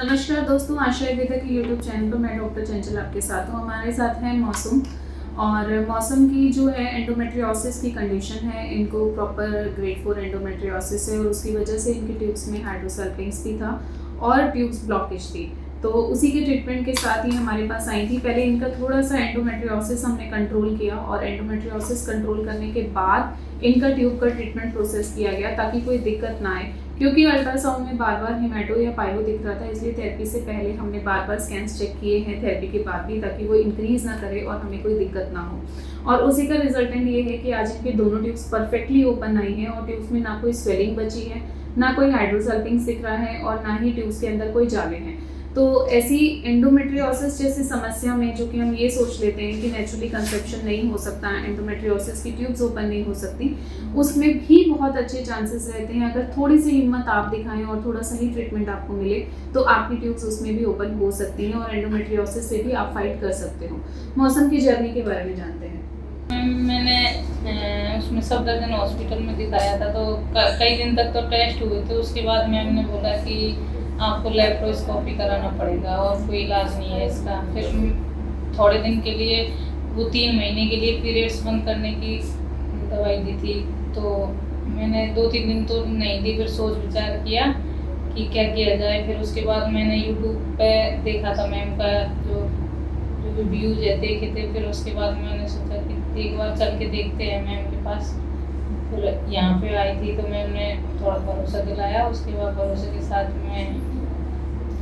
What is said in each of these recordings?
नमस्कार दोस्तों, आशा आयुर्वेदा के यूट्यूब चैनल पर मैं डॉक्टर चंचल आपके साथ हूँ। हमारे साथ हैं मौसम। और मौसम की जो है एंडोमेट्रियोसिस की कंडीशन है, इनको प्रॉपर ग्रेड 4 एंडोमेट्रियोसिस है और उसकी वजह से इनकी ट्यूब्स में हाइड्रोसल्फिंग्स भी था और ट्यूब्स ब्लॉकेज थी। तो उसी के ट्रीटमेंट के साथ ही हमारे पास आई थी। पहले इनका थोड़ा सा एंडोमेट्रियोसिस हमने कंट्रोल किया और एंडोमेट्रियोसिस कंट्रोल करने के बाद इनका ट्यूब का ट्रीटमेंट प्रोसेस किया गया ताकि कोई दिक्कत ना आए, क्योंकि अल्ट्रासाउंड में बार बार हेमाटो या पाइलो दिख रहा था। इसलिए थेरेपी से पहले हमने बार बार स्कैन्स चेक किए हैं थेरेपी के बाद भी, ताकि वो इंक्रीज ना करे और हमें कोई दिक्कत ना हो। और उसी का रिजल्टेंट ये है कि आज इनके दोनों ट्यूब्स परफेक्टली ओपन आई हैं और ट्यूब्स में ना कोई स्वेलिंग बची है, ना कोई हाइड्रोसल्फिंग्स दिख रहा है और ना ही ट्यूब्स के अंदर कोई जाले हैं। तो ऐसी एंडोमेट्रियोसिस जैसी समस्या में जो कि हम ये सोच लेते हैं कि नेचुरली कंसेप्शन नहीं हो सकता, एंडोमेट्रियोसिस की ट्यूब्स ओपन नहीं हो सकती, उसमें भी बहुत अच्छे चांसेस रहते हैं। अगर थोड़ी सी हिम्मत आप दिखाएं और थोड़ा सही ट्रीटमेंट आपको मिले तो आपकी ट्यूब्स उसमें भी ओपन हो सकती हैं और एंडोमेट्रियोसिस से भी आप फाइट कर सकते हो। मौसम की जर्नी के बारे में जानते हैं। मैंने उसमें सफदरजंग हॉस्पिटल में दिखाया था, तो कई दिन तक तो टेस्ट हुए थे। उसके बाद मैम ने बोला कि आपको लेप्रोस्कोपी कराना पड़ेगा और कोई इलाज नहीं है इसका। फिर थोड़े दिन के लिए वो 3 महीने के लिए पीरियड्स बंद करने की दवाई दी थी, तो मैंने 2-3 दिन तो नहीं दी। फिर सोच विचार किया कि क्या किया जाए। फिर उसके बाद मैंने यूट्यूब पे देखा था मैम का जो व्यूज है, देखे थे। फिर उसके बाद मैंने सोचा कि एक बार चल के देखते हैं मैम के पास। फिर यहाँ पे आई थी तो मैम ने थोड़ा भरोसा दिलाया। उसके बाद भरोसे के साथ मैं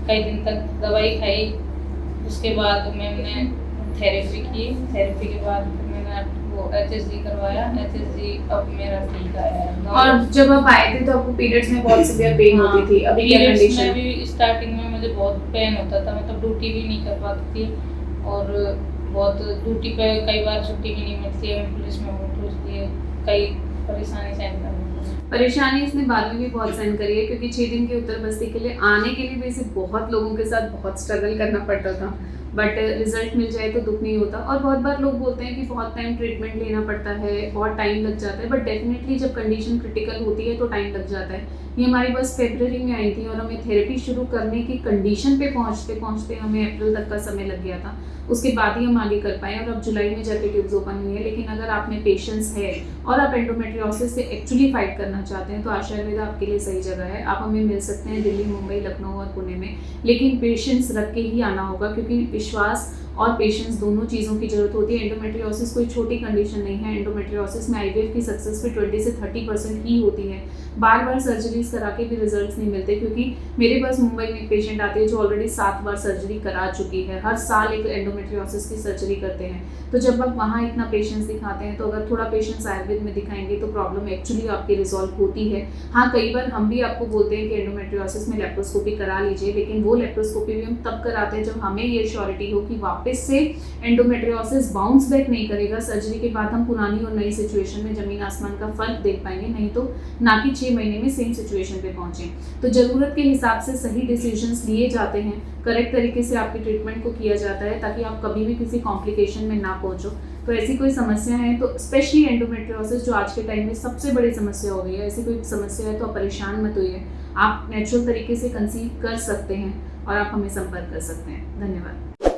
कई दिन तक दवाई खाई। उसके बाद मैम ने थेरेपी की। थेरेपी के बाद मैंने वो HSG करवाया। HSG अब मेरा ठीक आया है। और जब आप आए थे तो आपको पीरियड्स में बहुत सीवियर पेन होती थी, अभी क्या पीरियड्स कंडीशन? में भी स्टार्टिंग में मुझे बहुत पेन होता था, मतलब ड्यूटी भी नहीं कर पाती थी और बहुत ड्यूटी पे कई बार छुट्टी भी नहीं मिलती है। मैं पुलिस में हूँ तो इसलिए कई परेशानी सहन करनी है। परेशानी इसने बाद में भी बहुत सहन करी है, क्योंकि 6 दिन की उत्तर बस्ती के लिए आने के लिए भी इसे बहुत लोगों के साथ बहुत स्ट्रगल करना पड़ता था। बट रिजल्ट मिल जाए तो दुख नहीं होता। और बहुत बार लोग बोलते हैं कि बहुत टाइम ट्रीटमेंट लेना पड़ता है, बहुत टाइम लग जाता है, बट डेफिनेटली जब कंडीशन क्रिटिकल होती है तो टाइम लग जाता है। ये हमारी बस फरवरी में आई थी और हमें थेरेपी शुरू करने की कंडीशन पे पहुंचते पहुंचते हमें अप्रैल तक का समय लग गया था। उसके बाद ही हम आगे कर पाए और अब जुलाई में जाके ट्यूब्स ओपन हुई है। लेकिन अगर आप में पेशेंस है और आप एंडोमेट्रियोसिस से एक्चुअली फाइट करना चाहते हैं तो आशा आयुर्वेदा आपके लिए सही जगह है। आप हमें मिल सकते हैं दिल्ली, मुंबई, लखनऊ और पुणे में, लेकिन पेशेंस रख के ही आना होगा, क्योंकि विश्वास और पेशेंस दोनों चीज़ों की जरूरत होती है। एंडोमेट्रियोसिस कोई छोटी कंडीशन नहीं है। एंडोमेट्रियोसिस में IVF की सक्सेस भी 20 से 30% ही होती है। बार बार सर्जरीज करा के भी रिजल्ट्स नहीं मिलते, क्योंकि मेरे पास मुंबई में एक पेशेंट आती है जो ऑलरेडी 7 बार सर्जरी करा चुकी है। हर साल एक एंडोमेट्रियोसिस की सर्जरी करते हैं। तो जब आप वहाँ इतना पेशेंस दिखाते हैं तो अगर थोड़ा पेशेंस आयुर्वेद में दिखाएंगे तो प्रॉब्लम एक्चुअली आपकी रिजॉल्व होती है। हाँ, कई बार हम भी आपको बोलते हैं कि एंडोमेट्रियोसिस में लेप्रोस्कोपी करा लीजिए, लेकिन वो लेप्रोस्कोपी भी हम तब कराते हैं जब हमें ये श्योरिटी हो कि वापस से एंडोमेट्रियोसिस बाउंस बैक नहीं करेगा। सर्जरी के बाद हम पुरानी और नई सिचुएशन में जमीन आसमान का फर्क देख पाएंगे, नहीं तो ना कि 6 महीने में सेम सिचुएशन पे पहुंचे। तो ज़रूरत के हिसाब से सही डिसीजंस लिए जाते हैं, करेक्ट तरीके से आपके ट्रीटमेंट को किया जाता है ताकि आप कभी भी किसी कॉम्प्लिकेशन में ना पहुंचो। तो ऐसी कोई समस्या है तो स्पेशली एंडोमेट्रियोसिस जो आज के टाइम में सबसे बड़ी समस्या हो गई है, ऐसी कोई समस्या है तो आप परेशान मत होइए। आप नेचुरल तरीके से कंसीव कर सकते हैं और आप हमें संपर्क कर सकते हैं। धन्यवाद।